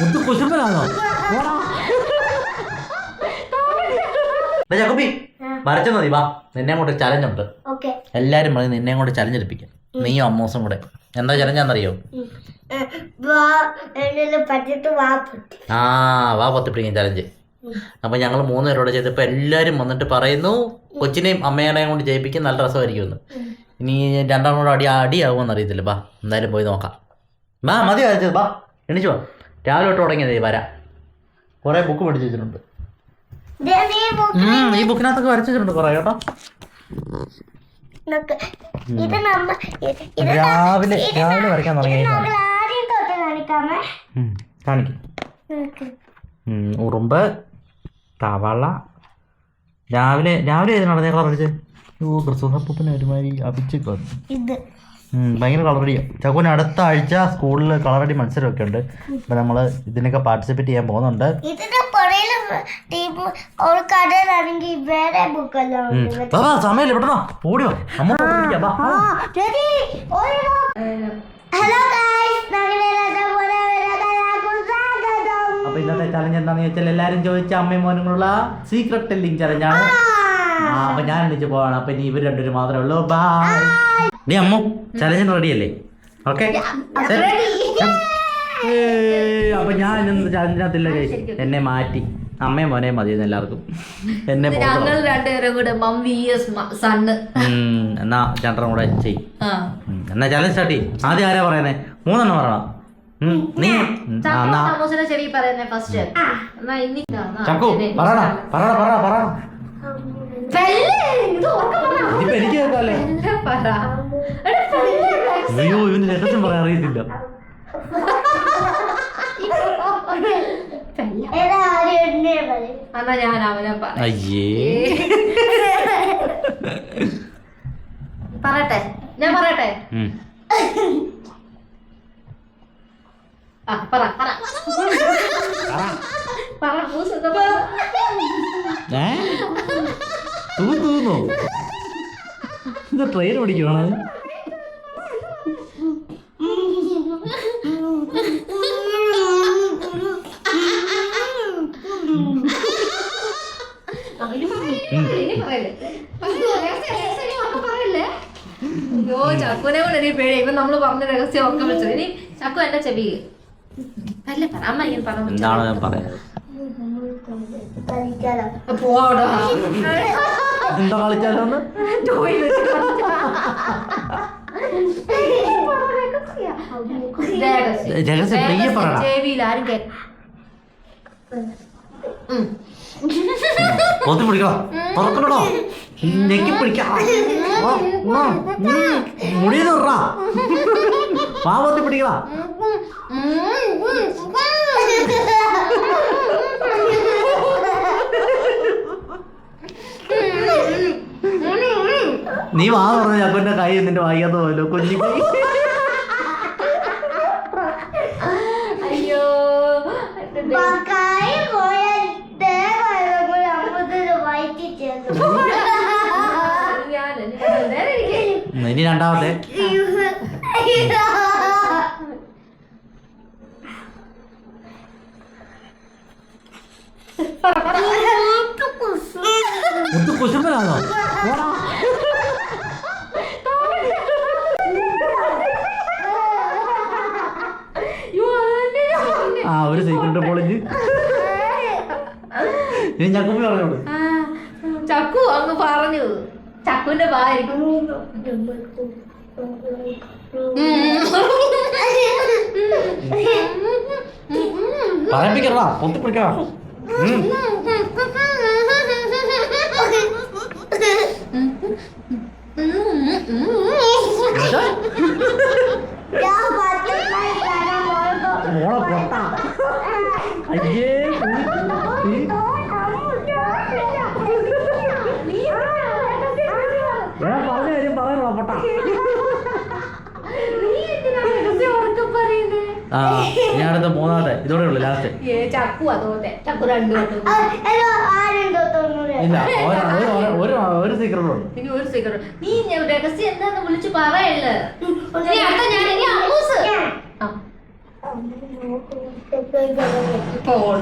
മുത്ത് കുശുമ്പനാണോ? ചക്കുപ്പി വരച്ചു മതി. വാ, നിന്നെ കൊണ്ട് ചലഞ്ച് ഉണ്ട്. എല്ലാരും പറഞ്ഞ് നിന്നെ കൊണ്ട് ചലഞ്ച് എടുപ്പിക്കാം. നീയും അമ്മൂസും കൂടെ. എന്താ ചലഞ്ചാന്നറിയോ? വാ പൊത്തിപ്പിടിക്കും ചലഞ്ച്. അപ്പൊ ഞങ്ങൾ 3 പേരോടെ ചെയ്തപ്പോ എല്ലാരും വന്നിട്ട് പറയുന്നു കൊച്ചിനെയും അമ്മേനെയും കൊണ്ട് ജയിപ്പിക്കും, നല്ല രസമായിരിക്കുമെന്ന്. ഇനി രണ്ടാമൂടെ അടിയാവുമെന്ന് അറിയത്തില്ല. ബാ എന്തായാലും പോയി നോക്കാം. മതി വരച്ചത്. ബാ എണിച്ചു വാ. രാവിലെ തൊട്ട് തുടങ്ങിയത് വരാം. കുറെ ബുക്ക് പഠിച്ചു വെച്ചിട്ടുണ്ട്. ഈ ബുക്കിനകത്തൊക്കെ വരച്ചു വെച്ചിട്ടുണ്ട് കുറെ കേട്ടോ. രാവിലെ വരയ്ക്കാൻ തുടങ്ങി. കാണിക്കും. ഉറുമ്പ്, തവള. രാവിലെ ഏതിനാണ് കളർ അടിച്ചത്? ക്രിസ്മസ് അപ്പൂപ്പനെ ഒരുമാതിരി അഭിച്ചൊക്കെ വന്നു. ഭയങ്കര കളറടിയാണ്. ചക്കുവിന് അടുത്ത ആഴ്ച സ്കൂളിൽ കളറടി മത്സരമൊക്കെ ഉണ്ട്. അപ്പം നമ്മൾ ഇതിനൊക്കെ പാർട്ടിസിപ്പേറ്റ് ചെയ്യാൻ പോകുന്നുണ്ട്. സമയമില്ല, പെട്ടെന്നോ ഓടി വാ. അപ്പൊ ഇന്നത്തെ ചലഞ്ച് എന്താണെന്ന് ചോദിച്ചാൽ എല്ലാരും ചോദിച്ച അമ്മയും മോനുള്ള സീക്രട്ട് ടെല്ലിംഗ് ചലഞ്ചാണ്. അപ്പൊ ഞാൻ എണീച്ച് പോവാണ്. അപ്പൊ ഇനി ഇവർ രണ്ടുപേരും മാത്രമേ ഉള്ളൂ. ബൈ. നീ അമ്മ ചലഞ്ചിന് റെഡിയല്ലേ? ഓക്കെ. അപ്പൊ ഞാൻ ഇന്ന് ചലഞ്ചിനകത്തില്ല. എന്നെ മാറ്റി അമ്മയും മോനെയും മതി എല്ലാവർക്കും. എന്നെ എന്നാ രണ്ടെണ്ണം കൂടെ ചെയ്യും. എന്നാ ചലഞ്ച് സ്റ്റാർട്ട് ചെയ്യും. ആദ്യം ആരാ പറയുന്നേ? 3 പറയണം. ചക്കു പറയണ ഇതിപ്പോ എനിക്ക് കേൾക്കാല്ലേ? അയ്യോ ഇവന് രഹസ്യം പറയാൻ അറിയത്തില്ല. അയ്യേ പറയട്ടെ, ഞാൻ പറയട്ടെ. തൂന്നോ? എന്താ ട്രെയിൻ ഓടിക്കുവാണ്? ചക്കുനെ കൊണ്ട് എനിക്ക് പേടി. ഇപ്പൊ നമ്മള് പറഞ്ഞ രഹസ്യം ഒക്കെ വിളിച്ചത്. ഇനി ചക്കു എന്റെ ചെവി എന്താണ് ഞാൻ പറയുന്നത്? എന്താ കളിച്ചാലോന്ന് ചെവിയിൽ ആരും പൊത്തി പിടിക്കണോ? തുറക്കണോ? ഞെക്കി പിടിക്കാം. മുടി തുറ. പാവത്തി പിടിക്കണ. നീ വാ പറഞ്ഞ ചക്കുന്റെ കൈ നിന്റെ വായിക്കാത്ത പോലോ കുഞ്ഞി കൈ. അയ്യോ ഇനി രണ്ടാമത്തെ. മുത്ത് കുശുമ്പനാണോ? ഒരു സീക്രട്ട് പോളിഞ്ച്. ഇനി ചക്കുമ്പി പറഞ്ഞോളൂ. ചക്കു അങ്ങ് പറഞ്ഞു. ചക്കുന്റെ പായിരിക്കും. പറയിപ്പിക്കടാ, പൊത്തിപ്പിടിക്കടാ. അയ്യേ പറഞ്ഞ കാര്യം പറയണോ പൊട്ടാ? ഞാനത് 3ാമത്തെ ഇതോടെ ഉള്ളു ലാസ്റ്റ്. ഇല്ല ഒരു സീക്രട്ട് ഉണ്ട്. നീ രഹസ്യം എന്താന്ന് വിളിച്ചു പറയല്ലേ?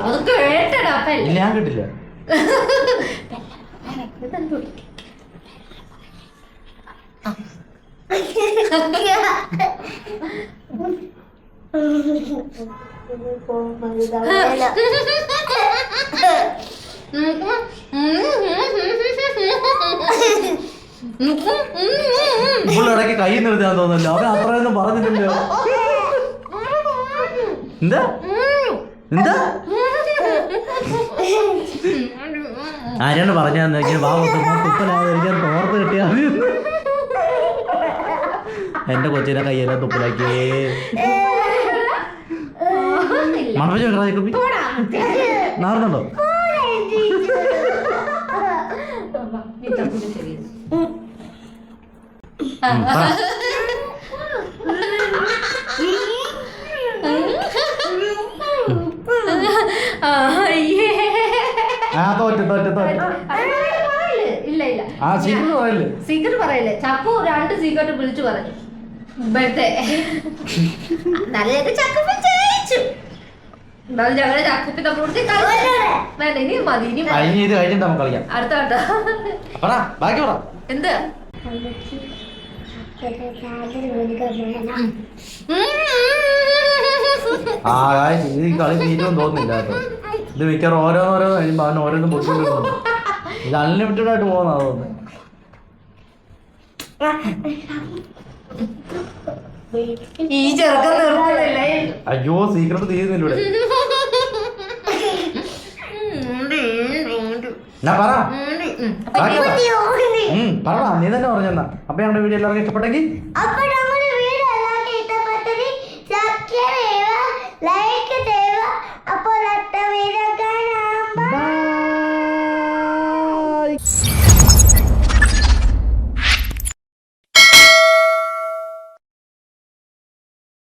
അത് കേട്ടടാ ഇല്ല ഞാൻ കിട്ടില്ല. ഇടയ്ക്ക് കൈ നിർത്താൻ തോന്നല്ലോ. അവൻ അത്രയൊന്നും പറഞ്ഞിട്ടില്ലല്ലോ. എന്താ എന്താ ആരാണ് പറഞ്ഞാൽ തുപ്പലായിരിക്കാൻ തോർത്ത് കിട്ടിയാ എന്റെ കൊച്ചിനെ കയ്യെല്ലാം തുപ്പലാക്കിയേ. മണപ്പിച്ച് കുപ്പി നാറുന്നുണ്ടോ? സീക്രട്ട് പറയല്ലേ. ചക്കു 2 സീക്രട്ട് വിളിച്ചു പറഞ്ഞു. ഇപ്പോഴത്തെ നല്ല ചക്കപ്പി ജയിച്ചു. ഞങ്ങളെ ചക്കപ്പി നമ്മളോട് വേണ്ട, ഇനി മതി. ഇനി അടുത്ത എന്ത് ഈ കളി തീരുമെന്ന് തോന്നുന്നില്ല കേട്ടോ. ഇത് മിക്കവാറും ഓരോന്നോരോ കഴിയുമ്പോൾ അവൻ ഓരോന്നും പൊട്ടിക്കൊണ്ട് പോകുന്നു. ഇത് അൺലിമിറ്റഡ് ആയിട്ട് പോകുന്ന തോന്നുന്നത്. ഈ ചെറുക്കം നിർത്തുന്നില്ലേ? അയ്യോ സീക്രട്ട് തീരുന്നില്ല ഇവിടെ. ഞാൻ പറ നീ തന്നെ പറഞ്ഞെന്നാ. അപ്പൊ ഞങ്ങളുടെ വീഡിയോ എല്ലാവർക്കും ഇഷ്ടപ്പെട്ടെങ്കിൽ